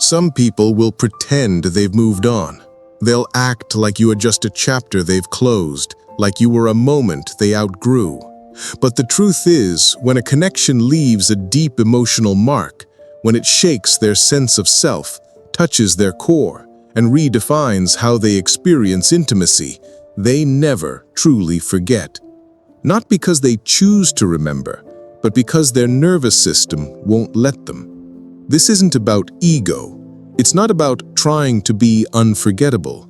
Some people will pretend they've moved on. They'll act like you are just a chapter they've closed, like you were a moment they outgrew. But the truth is, when a connection leaves a deep emotional mark, when it shakes their sense of self, touches their core, and redefines how they experience intimacy, they never truly forget. Not because they choose to remember, but because their nervous system won't let them. This isn't about ego. It's not about trying to be unforgettable.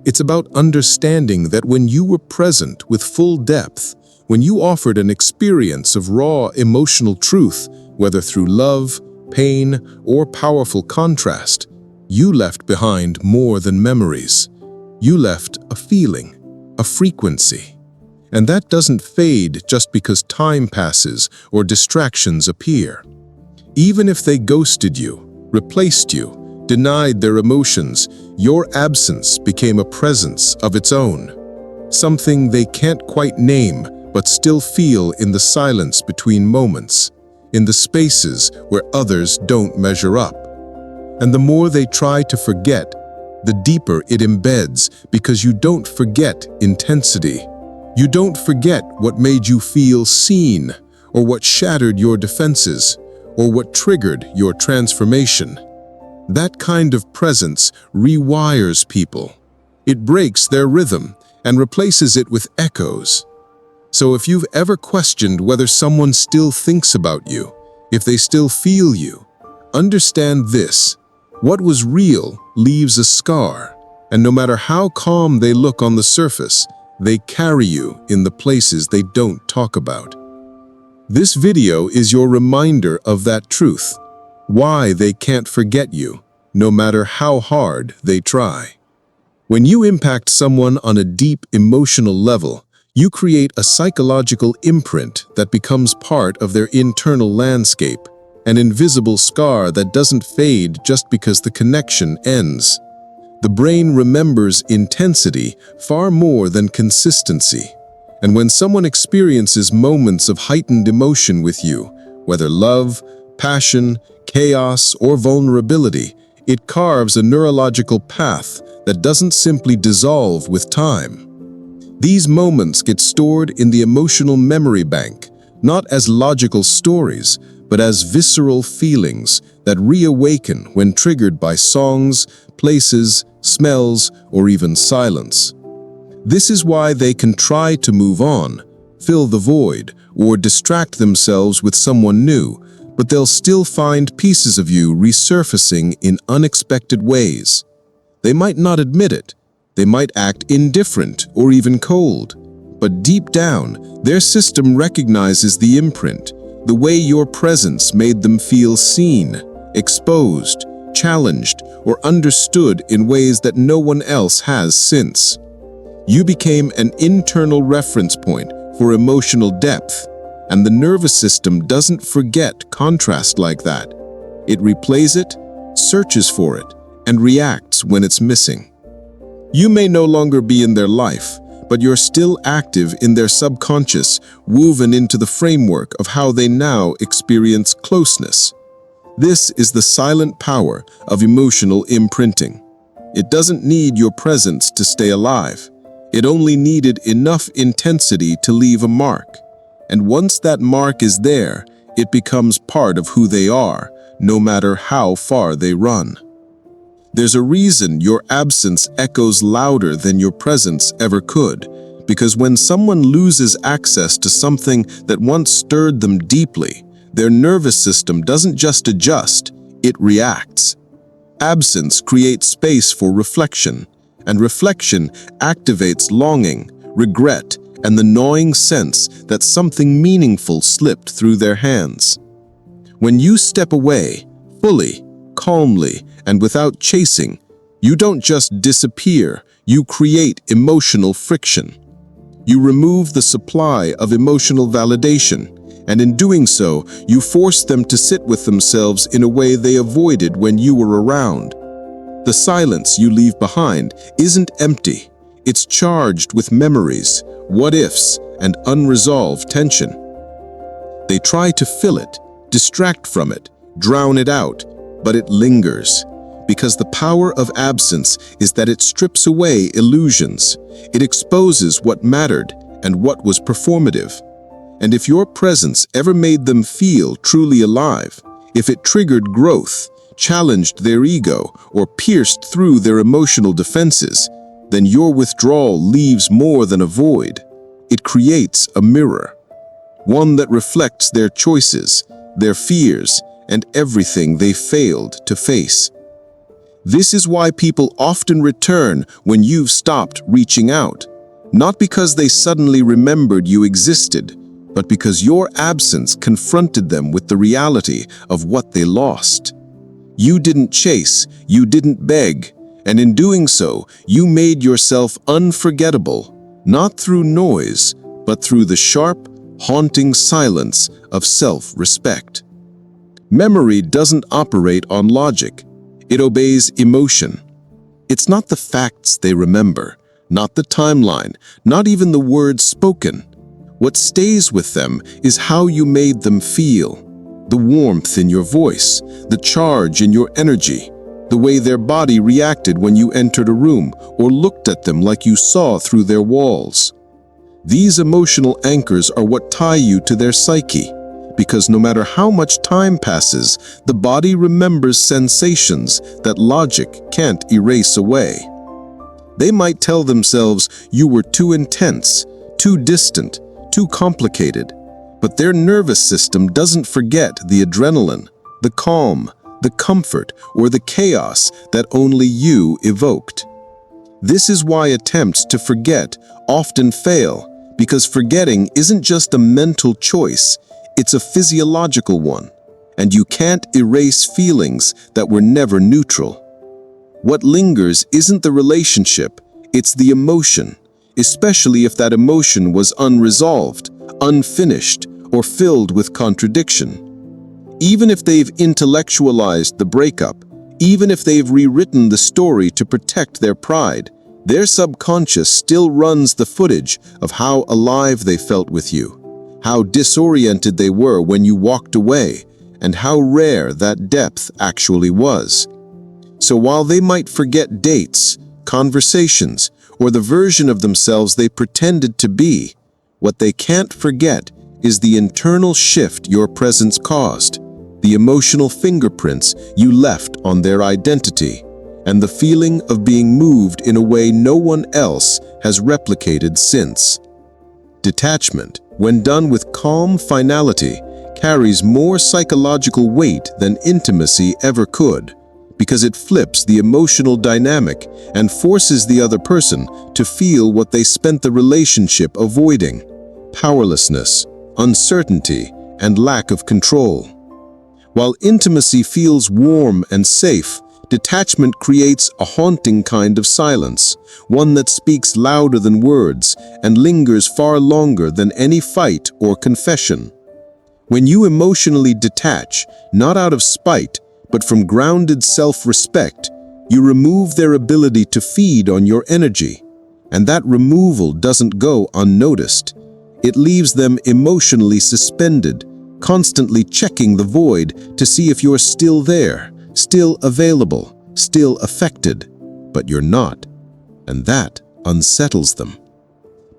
It's about understanding that when you were present with full depth, when you offered an experience of raw emotional truth, whether through love, pain, or powerful contrast, you left behind more than memories. You left a feeling, a frequency. And that doesn't fade just because time passes or distractions appear. Even if they ghosted you, replaced you, denied their emotions, your absence became a presence of its own. Something they can't quite name, but still feel in the silence between moments, in the spaces where others don't measure up. And the more they try to forget, the deeper it embeds, because you don't forget intensity. You don't forget what made you feel seen, or what shattered your defenses, or what triggered your transformation. That kind of presence rewires people. It breaks their rhythm and replaces it with echoes. So if you've ever questioned whether someone still thinks about you, if they still feel you, understand this: what was real leaves a scar, and no matter how calm they look on the surface, they carry you in the places they don't talk about. This video is your reminder of that truth, why they can't forget you, no matter how hard they try. When you impact someone on a deep emotional level, you create a psychological imprint that becomes part of their internal landscape, an invisible scar that doesn't fade just because the connection ends. The brain remembers intensity far more than consistency. And when someone experiences moments of heightened emotion with you, whether love, passion, chaos, or vulnerability, it carves a neurological path that doesn't simply dissolve with time. These moments get stored in the emotional memory bank, not as logical stories, but as visceral feelings that reawaken when triggered by songs, places, smells, or even silence. This is why they can try to move on, fill the void, or distract themselves with someone new, but they'll still find pieces of you resurfacing in unexpected ways. They might not admit it. They might act indifferent or even cold. But deep down, their system recognizes the imprint, the way your presence made them feel seen, exposed, challenged, or understood in ways that no one else has since. You became an internal reference point for emotional depth, and the nervous system doesn't forget contrast like that. It replays it, searches for it, and reacts when it's missing. You may no longer be in their life, but you're still active in their subconscious, woven into the framework of how they now experience closeness. This is the silent power of emotional imprinting. It doesn't need your presence to stay alive. It only needed enough intensity to leave a mark. And once that mark is there, it becomes part of who they are, no matter how far they run. There's a reason your absence echoes louder than your presence ever could, because when someone loses access to something that once stirred them deeply, their nervous system doesn't just adjust, it reacts. Absence creates space for reflection, and reflection activates longing, regret, and the gnawing sense that something meaningful slipped through their hands. When you step away, fully, calmly, and without chasing, you don't just disappear, you create emotional friction. You remove the supply of emotional validation, and in doing so, you force them to sit with themselves in a way they avoided when you were around. The silence you leave behind isn't empty. It's charged with memories, what-ifs, and unresolved tension. They try to fill it, distract from it, drown it out, but it lingers, Because the power of absence is that it strips away illusions. It exposes what mattered and what was performative. And if your presence ever made them feel truly alive, if it triggered growth, challenged their ego, or pierced through their emotional defenses, then your withdrawal leaves more than a void. It creates a mirror, one that reflects their choices, their fears, and everything they failed to face. This is why people often return when you've stopped reaching out, not because they suddenly remembered you existed, but because your absence confronted them with the reality of what they lost. You didn't chase, you didn't beg, and in doing so, you made yourself unforgettable, not through noise, but through the sharp, haunting silence of self-respect. Memory doesn't operate on logic. It obeys emotion. It's not the facts they remember, not the timeline, not even the words spoken. What stays with them is how you made them feel. The warmth in your voice, the charge in your energy, the way their body reacted when you entered a room or looked at them like you saw through their walls. These emotional anchors are what tie you to their psyche, because no matter how much time passes, the body remembers sensations that logic can't erase away. They might tell themselves you were too intense, too distant, too complicated, but their nervous system doesn't forget the adrenaline, the calm, the comfort, or the chaos that only you evoked. This is why attempts to forget often fail, because forgetting isn't just a mental choice, it's a physiological one, and you can't erase feelings that were never neutral. What lingers isn't the relationship, it's the emotion, especially if that emotion was unresolved, unfinished, or filled with contradiction. Even if they've intellectualized the breakup, even if they've rewritten the story to protect their pride, their subconscious still runs the footage of how alive they felt with you, how disoriented they were when you walked away, and how rare that depth actually was. So while they might forget dates, conversations, or the version of themselves they pretended to be, what they can't forget is the internal shift your presence caused, the emotional fingerprints you left on their identity, and the feeling of being moved in a way no one else has replicated since. Detachment, when done with calm finality, carries more psychological weight than intimacy ever could, because it flips the emotional dynamic and forces the other person to feel what they spent the relationship avoiding: powerlessness, uncertainty, and lack of control. While intimacy feels warm and safe, detachment creates a haunting kind of silence, one that speaks louder than words and lingers far longer than any fight or confession. When you emotionally detach, not out of spite, but from grounded self-respect, you remove their ability to feed on your energy. And that removal doesn't go unnoticed. It leaves them emotionally suspended, constantly checking the void to see if you're still there, still available, still affected. But you're not. And that unsettles them.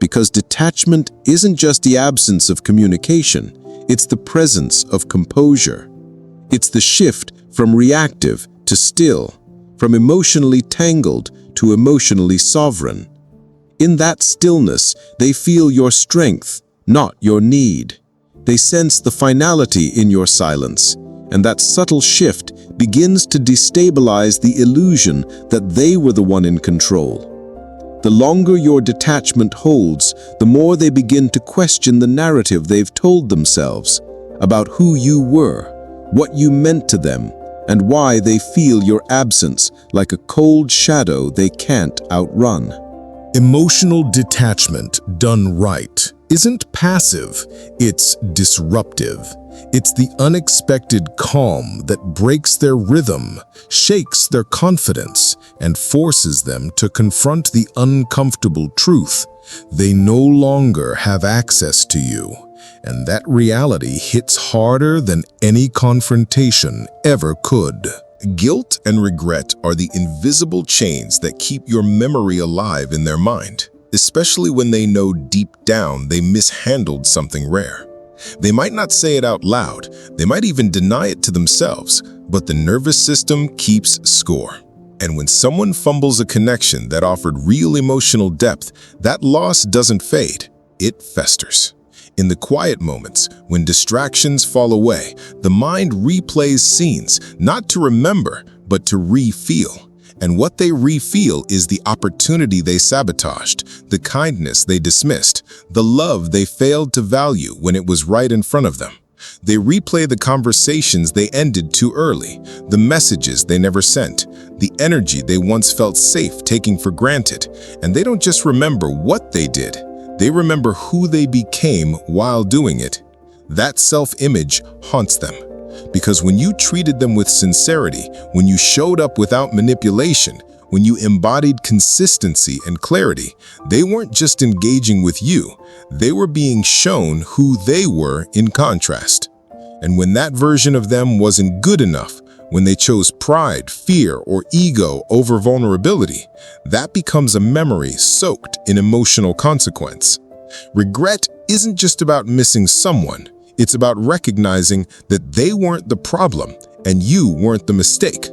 Because detachment isn't just the absence of communication, it's the presence of composure. It's the shift from reactive to still, from emotionally tangled to emotionally sovereign. In that stillness, they feel your strength, not your need. They sense the finality in your silence, and that subtle shift begins to destabilize the illusion that they were the one in control. The longer your detachment holds, the more they begin to question the narrative they've told themselves about who you were, what you meant to them, and why they feel your absence like a cold shadow they can't outrun. Emotional detachment done right isn't passive, it's disruptive. It's the unexpected calm that breaks their rhythm, shakes their confidence, and forces them to confront the uncomfortable truth. They no longer have access to you, and that reality hits harder than any confrontation ever could. Guilt and regret are the invisible chains that keep your memory alive in their mind, especially when they know deep down they mishandled something rare. They might not say it out loud, they might even deny it to themselves, but the nervous system keeps score. And when someone fumbles a connection that offered real emotional depth, that loss doesn't fade, it festers. In the quiet moments, when distractions fall away, the mind replays scenes, not to remember, but to re-feel. And what they re-feel is the opportunity they sabotaged, the kindness they dismissed, the love they failed to value when it was right in front of them. They replay the conversations they ended too early, the messages they never sent, the energy they once felt safe taking for granted. And they don't just remember what they did, they remember who they became while doing it. That self-image haunts them. Because when you treated them with sincerity, when you showed up without manipulation, when you embodied consistency and clarity, they weren't just engaging with you, they were being shown who they were in contrast. And when that version of them wasn't good enough, when they chose pride, fear, or ego over vulnerability, that becomes a memory soaked in emotional consequence. Regret isn't just about missing someone, it's about recognizing that they weren't the problem and you weren't the mistake.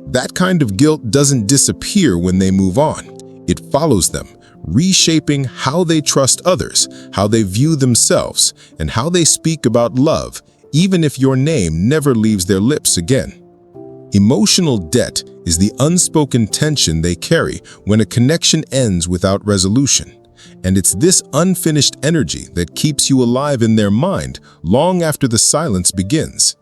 That kind of guilt doesn't disappear when they move on. It follows them, reshaping how they trust others, how they view themselves, and how they speak about love, even if your name never leaves their lips again. Emotional debt is the unspoken tension they carry when a connection ends without resolution. And it's this unfinished energy that keeps you alive in their mind long after the silence begins.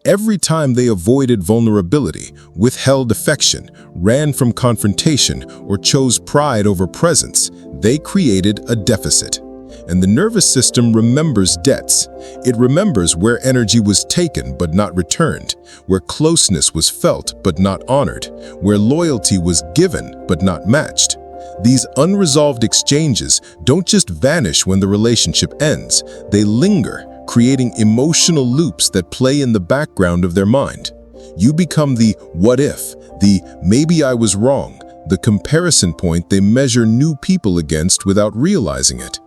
Every time they avoided vulnerability, withheld affection, ran from confrontation, or chose pride over presence, they created a deficit. And the nervous system remembers debts. It remembers where energy was taken but not returned, where closeness was felt but not honored, where loyalty was given but not matched. These unresolved exchanges don't just vanish when the relationship ends, they linger, creating emotional loops that play in the background of their mind. You become the what if, the maybe I was wrong, the comparison point they measure new people against without realizing it.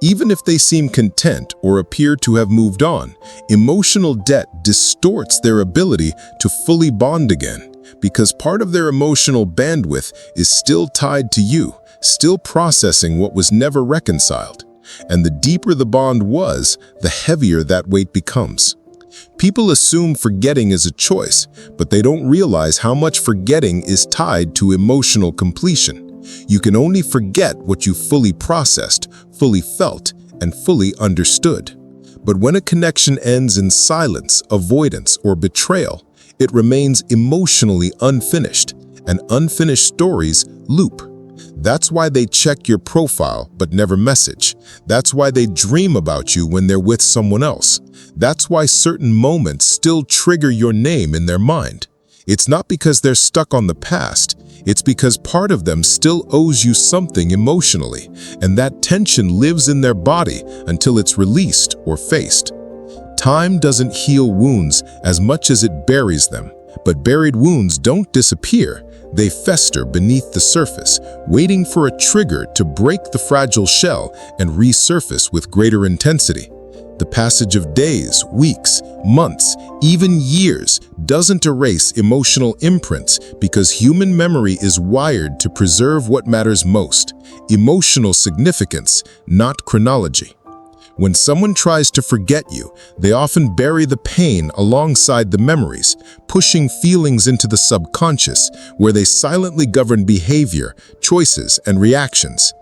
Even if they seem content or appear to have moved on, emotional debt distorts their ability to fully bond again, because part of their emotional bandwidth is still tied to you, still processing what was never reconciled. And the deeper the bond was, the heavier that weight becomes. People assume forgetting is a choice, but they don't realize how much forgetting is tied to emotional completion. You can only forget what you fully processed, fully felt, and fully understood. But when a connection ends in silence, avoidance, or betrayal, it remains emotionally unfinished, and unfinished stories loop. That's why they check your profile but never message. That's why they dream about you when they're with someone else. That's why certain moments still trigger your name in their mind. It's not because they're stuck on the past, it's because part of them still owes you something emotionally, and that tension lives in their body until it's released or faced. Time doesn't heal wounds as much as it buries them, but buried wounds don't disappear. They fester beneath the surface, waiting for a trigger to break the fragile shell and resurface with greater intensity. The passage of days, weeks, months, even years doesn't erase emotional imprints because human memory is wired to preserve what matters most, emotional significance, not chronology. When someone tries to forget you, they often bury the pain alongside the memories, pushing feelings into the subconscious, where they silently govern behavior, choices, and reactions.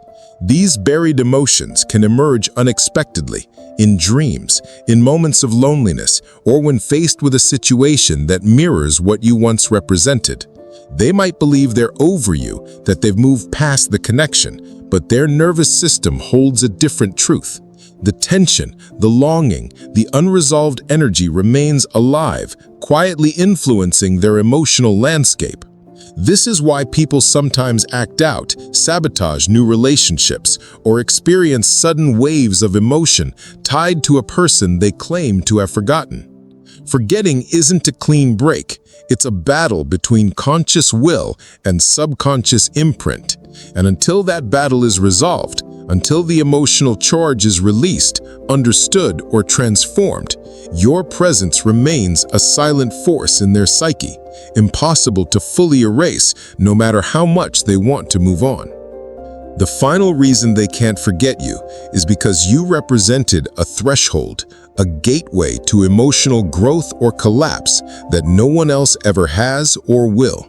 These buried emotions can emerge unexpectedly, in dreams, in moments of loneliness, or when faced with a situation that mirrors what you once represented. They might believe they're over you, that they've moved past the connection, but their nervous system holds a different truth. The tension, the longing, the unresolved energy remains alive, quietly influencing their emotional landscape. This is why people sometimes act out, sabotage new relationships, or experience sudden waves of emotion tied to a person they claim to have forgotten. Forgetting isn't a clean break. It's a battle between conscious will and subconscious imprint. And until that battle is resolved, until the emotional charge is released, understood, or transformed, your presence remains a silent force in their psyche, impossible to fully erase no matter how much they want to move on. The final reason they can't forget you is because you represented a threshold, a gateway to emotional growth or collapse that no one else ever has or will.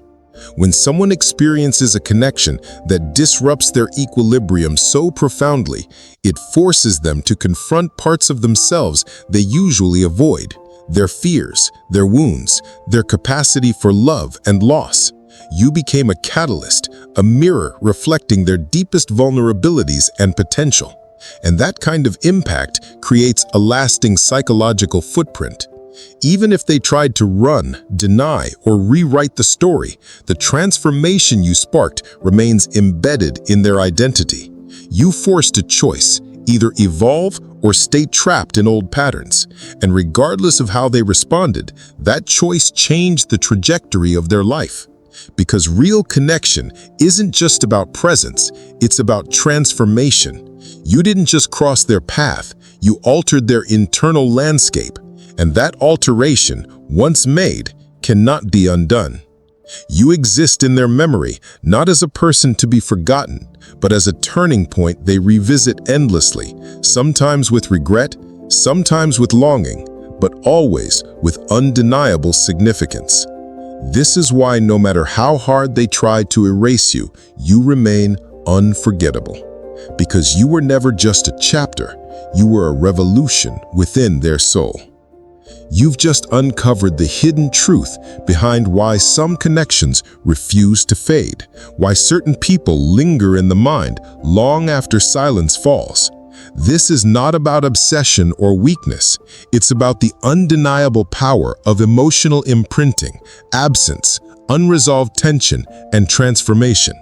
When someone experiences a connection that disrupts their equilibrium so profoundly, it forces them to confront parts of themselves they usually avoid, their fears, their wounds, their capacity for love and loss. You became a catalyst, a mirror reflecting their deepest vulnerabilities and potential. And that kind of impact creates a lasting psychological footprint. Even if they tried to run, deny, or rewrite the story, the transformation you sparked remains embedded in their identity. You forced a choice, either evolve or stay trapped in old patterns. And regardless of how they responded, that choice changed the trajectory of their life. Because real connection isn't just about presence, it's about transformation. You didn't just cross their path, you altered their internal landscape. And that alteration, once made, cannot be undone. You exist in their memory, not as a person to be forgotten, but as a turning point they revisit endlessly, sometimes with regret, sometimes with longing, but always with undeniable significance. This is why no matter how hard they try to erase you, you remain unforgettable. Because you were never just a chapter, you were a revolution within their soul. You've just uncovered the hidden truth behind why some connections refuse to fade, why certain people linger in the mind long after silence falls. This is not about obsession or weakness. It's about the undeniable power of emotional imprinting, absence, unresolved tension, and transformation.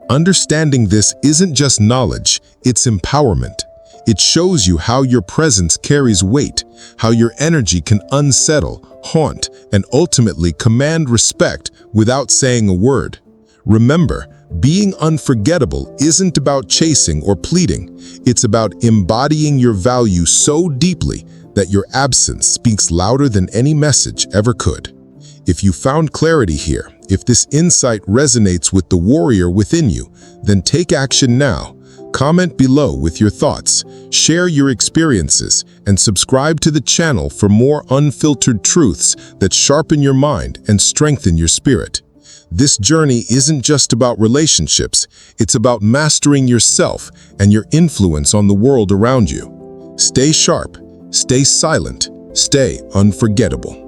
Understanding this isn't just knowledge, it's empowerment. It shows you how your presence carries weight, how your energy can unsettle, haunt, and ultimately command respect without saying a word. Remember, being unforgettable isn't about chasing or pleading. It's about embodying your value so deeply that your absence speaks louder than any message ever could. If you found clarity here, if this insight resonates with the warrior within you, then take action now. Comment below with your thoughts, share your experiences, and subscribe to the channel for more unfiltered truths that sharpen your mind and strengthen your spirit. This journey isn't just about relationships, it's about mastering yourself and your influence on the world around you. Stay sharp, stay silent, stay unforgettable.